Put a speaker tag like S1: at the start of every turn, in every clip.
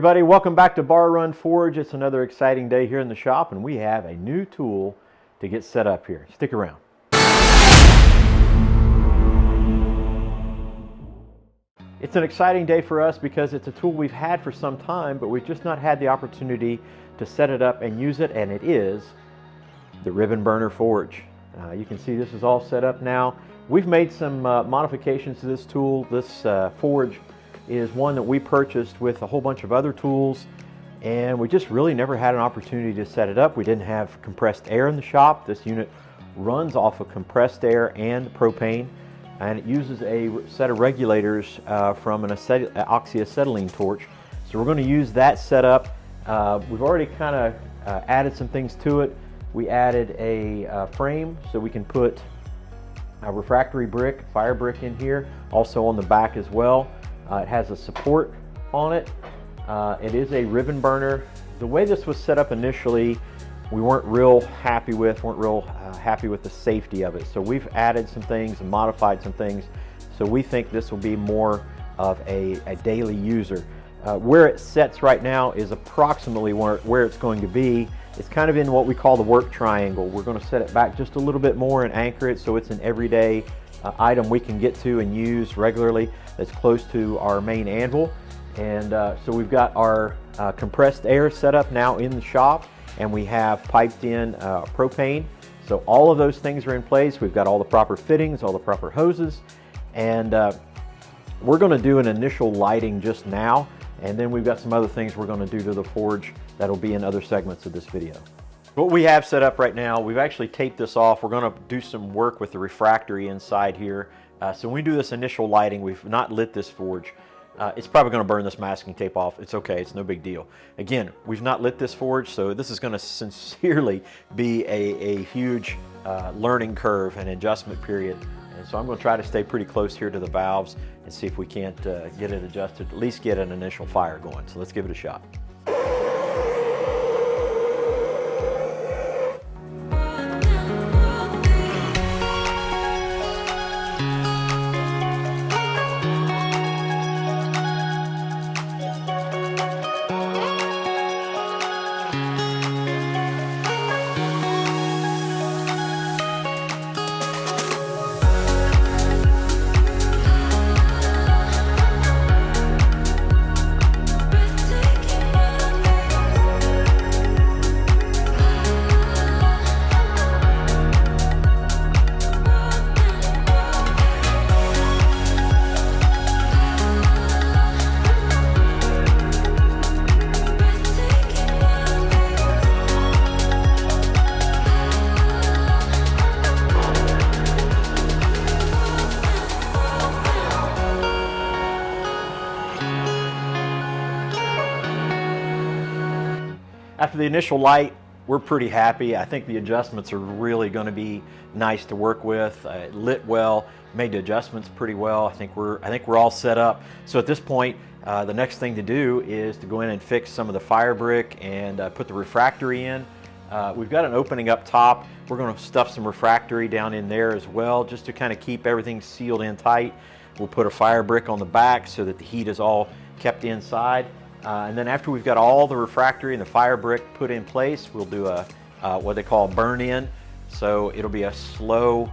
S1: Everybody, welcome back to Bar Run Forge. It's another exciting day here in the shop, and we have a new tool to get set up here. Stick around. It's an exciting day for us because it's a tool we've had for some time, but we've just not had the opportunity to set it up and use it, and it is the Ribbon Burner Forge. You can see this is all set up now. We've made some modifications to this tool. This forge is one that we purchased with a whole bunch of other tools, and we just really never had an opportunity to set it up. We didn't have compressed air in the shop. This unit runs off of compressed air and propane, and it uses a set of regulators from an oxyacetylene torch. So we're going to use that setup. We've already kind of added some things to it. We added a frame so we can put a refractory brick, fire brick in here, also on the back as well. It has a support on it. It is a ribbon burner. The way this was set up initially, we weren't real happy with the safety of it. So we've added some things and modified some things. So we think this will be more of a daily user. Where it sets right now is approximately where it's going to be. It's kind of in what we call the work triangle. We're going to set it back just a little bit more and anchor it so it's an everyday item we can get to and use regularly that's close to our main anvil. And so we've got our compressed air set up now in the shop, and we have piped in propane. So all of those things are in place. We've got all the proper fittings, all the proper hoses, and we're going to do an initial lighting just now, and then we've got some other things we're going to do to the forge that'll be in other segments of this video. What we have set up right now, we've actually taped this off. We're going to do some work with the refractory inside here. So when we do this initial lighting, we've not lit this forge. It's probably going to burn this masking tape off. It's okay, it's no big deal. Again, we've not lit this forge, so this is going to sincerely be a huge learning curve and adjustment period. And so I'm going to try to stay pretty close here to the valves and see if we can't get it adjusted, at least get an initial fire going. So let's give it a shot. After the initial light, we're pretty happy. I think the adjustments are really going to be nice to work with. It lit well, made the adjustments pretty well. I think we're all set up. So at this point, the next thing to do is to go in and fix some of the fire brick and put the refractory in. We've got an opening up top. We're going to stuff some refractory down in there as well, just to kind of keep everything sealed in tight. We'll put a fire brick on the back so that the heat is all kept inside. And then after we've got all the refractory and the fire brick put in place, we'll do a what they call a burn in. So it'll be a slow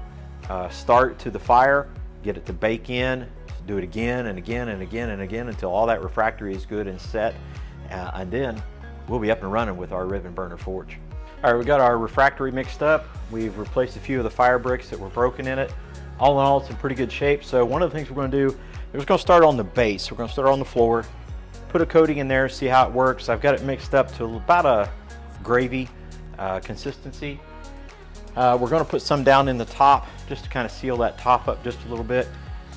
S1: start to the fire, get it to bake in, do it again and again and again and again until all that refractory is good and set. And then we'll be up and running with our ribbon burner forge. All right, we got our refractory mixed up. We've replaced a few of the fire bricks that were broken in it. All in all, it's in pretty good shape. So one of the things we're going to do is we're going to start on the base. We're going to start on the floor, put a coating in there, see how it works. I've got it mixed up to about a gravy consistency. We're going to put some down in the top just to kind of seal that top up just a little bit.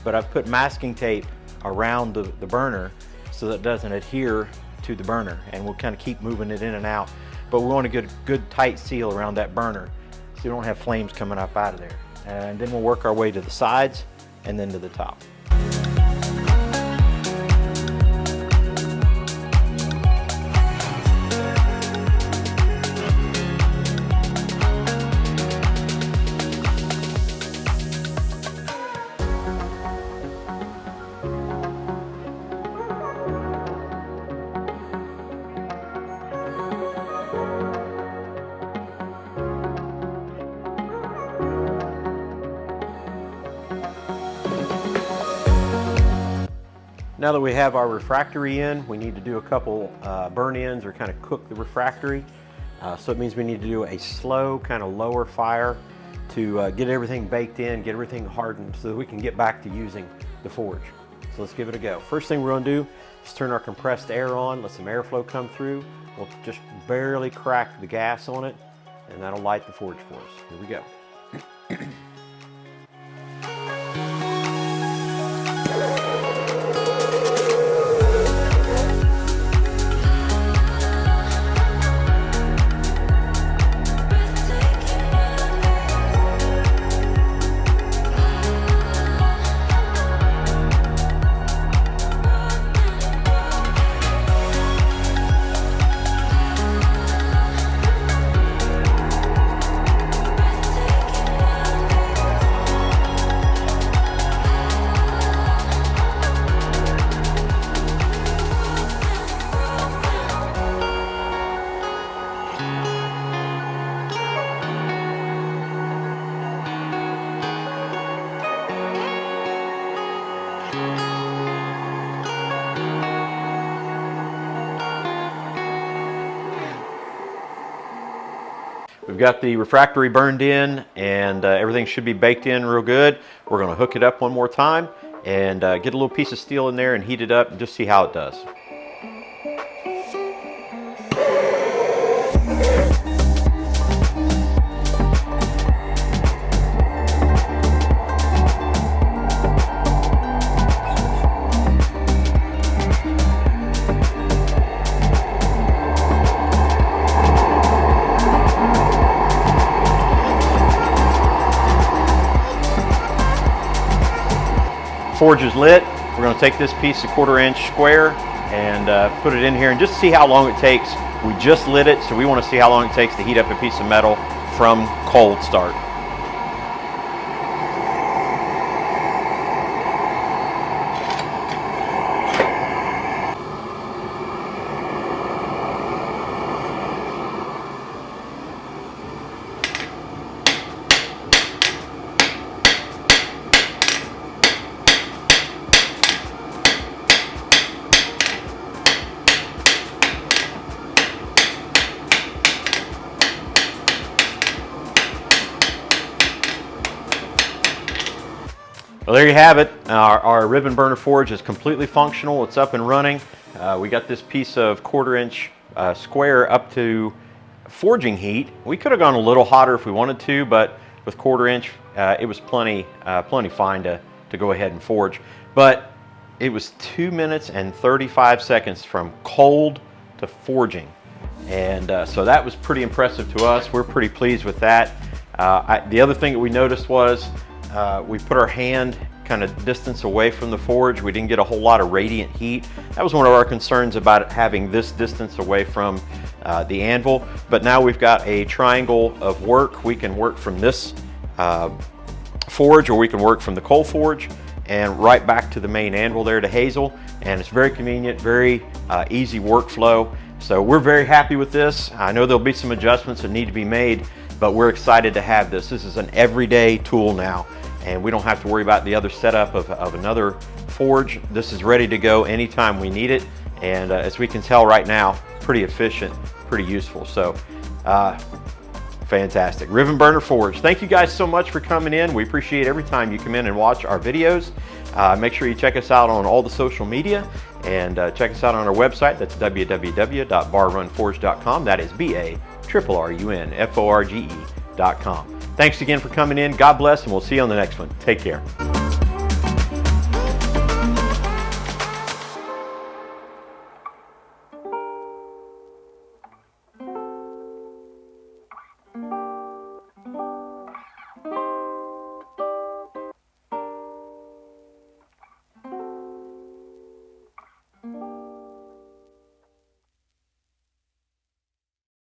S1: But I've put masking tape around the burner so that it doesn't adhere to the burner, and we'll kind of keep moving it in and out. But we want a good tight seal around that burner so you don't have flames coming up out of there. And then we'll work our way to the sides and then to the top. Now that we have our refractory in, we need to do a couple burn-ins or kind of cook the refractory. So it means we need to do a slow, kind of lower fire to get everything baked in, get everything hardened so that we can get back to using the forge. So let's give it a go. First thing we're going to do is turn our compressed air on, let some airflow come through. We'll just barely crack the gas on it, and that'll light the forge for us. Here we go. We've got the refractory burned in, and everything should be baked in real good. We're going to hook it up one more time and get a little piece of steel in there and heat it up and just see how it does. Forge is lit. We're going to take this piece of 1/4 inch square and put it in here and just see how long it takes. We just lit it, so we want to see how long it takes to heat up a piece of metal from cold start. Well, there you have it. Our ribbon burner forge is completely functional. It's up and running. We got this piece of 1/4 inch square up to forging heat. We could have gone a little hotter if we wanted to, but with 1/4 inch, it was plenty fine to go ahead and forge. But it was 2 minutes and 35 seconds from cold to forging. And so that was pretty impressive to us. We're pretty pleased with that. The other thing that we noticed was we put our hand kind of distance away from the forge. We didn't get a whole lot of radiant heat. That was one of our concerns about it having this distance away from the anvil. But now we've got a triangle of work. We can work from this forge, or we can work from the coal forge and right back to the main anvil there to Hazel. And it's very convenient, very easy workflow. So we're very happy with this. I know there'll be some adjustments that need to be made, but we're excited to have this. This is an everyday tool now, and we don't have to worry about the other setup of another forge. This is ready to go anytime we need it, and as we can tell right now, pretty efficient, pretty useful. So fantastic. Ribbon burner forge. Thank you guys so much for coming in. We appreciate every time you come in and watch our videos. Make sure you check us out on all the social media, and check us out on our website. That's www.barrunforge.com. That is BARRUNFORGE.com. Thanks again for coming in. God bless, and we'll see you on the next one. Take care.